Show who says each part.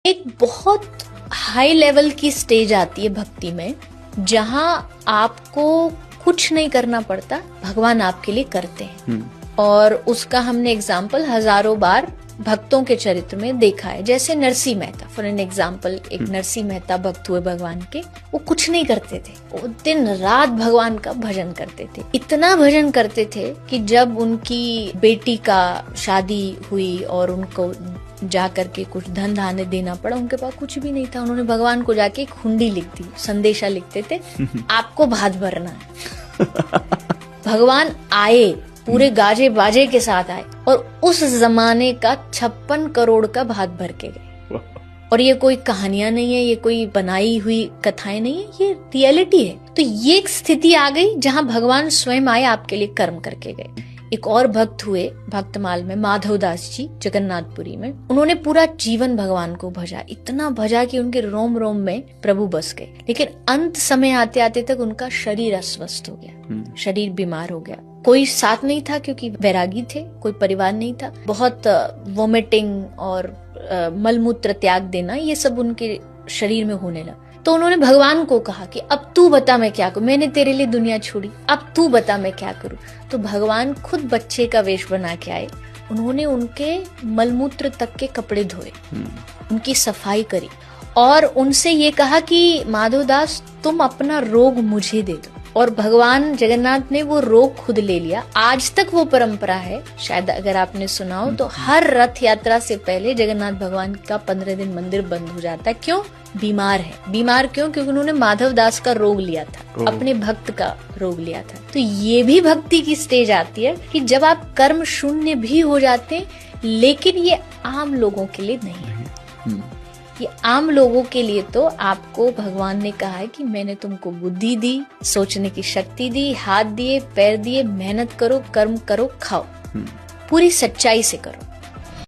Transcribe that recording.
Speaker 1: एक बहुत high level की स्टेज आती है भक्ति में, जहां आपको कुछ नहीं करना पड़ता, भगवान आपके लिए करते हैं। और उसका हमने एग्जाम्पल हजारों बार भक्तों के चरित्र में देखा है। जैसे Narsinh Mehta for an example, एक नरसिंह मेहता भक्त हुए भगवान के। वो कुछ नहीं करते थे, वो दिन रात भगवान का भजन करते थे। इतना भजन करते थे कि जब उनकी बेटी का शादी हुई और उनको जा करके कुछ धन धान्य देना पड़ा, उनके पास कुछ भी नहीं था। उन्होंने भगवान को जाके एक हुंडी लिख दी, संदेशा लिखते थे, आपको भात भरना है। भगवान आए, पूरे गाजे बाजे के साथ आए और उस जमाने का 56 करोड़ का भात भर के गए। और ये कोई कहानियां नहीं है, ये कोई बनाई हुई कथाएं नहीं है, ये रियलिटी है। तो ये एक स्थिति आ गई जहां भगवान स्वयं आए, आपके लिए कर्म करके गए। एक और भक्त हुए भक्तमाल में, माधवदास जी, जगन्नाथपुरी में। उन्होंने पूरा जीवन भगवान को भजा, इतना भजा कि उनके रोम रोम में प्रभु बस गए। लेकिन अंत समय आते आते तक उनका शरीर अस्वस्थ हो गया, शरीर बीमार हो गया। कोई साथ नहीं था क्योंकि वैरागी थे, कोई परिवार नहीं था। बहुत वोमिटिंग और मलमूत्र त्याग देना, ये सब उनके शरीर में होने लगा। तो उन्होंने भगवान को कहा कि अब तू बता मैं क्या करूं, मैंने तेरे लिए दुनिया छोड़ी, अब तू बता मैं क्या करूं। तो भगवान खुद बच्चे का वेश बना के आए। उन्होंने उनके मलमूत्र तक के कपड़े धोए, उनकी सफाई करी और उनसे ये कहा कि माधवदास तुम अपना रोग मुझे दे दो। और भगवान जगन्नाथ ने वो रोग खुद ले लिया। आज तक वो परंपरा है, शायद अगर आपने सुना हो तो हर रथ यात्रा से पहले जगन्नाथ भगवान का 15 दिन मंदिर बंद हो जाता है। क्यों? बीमार है। बीमार क्यों? क्योंकि उन्होंने माधवदास का रोग लिया था, अपने भक्त का रोग लिया था। तो ये भी भक्ति की स्टेज आती है कि जब आप कर्म शून्य भी हो जाते हैं, लेकिन ये आम लोगों के लिए नहीं है। ये आम लोगों के लिए तो आपको भगवान ने कहा है कि मैंने तुमको बुद्धि दी, सोचने की शक्ति दी, हाथ दिए, पैर दिए, मेहनत करो, कर्म करो, खाओ, पूरी सच्चाई से करो।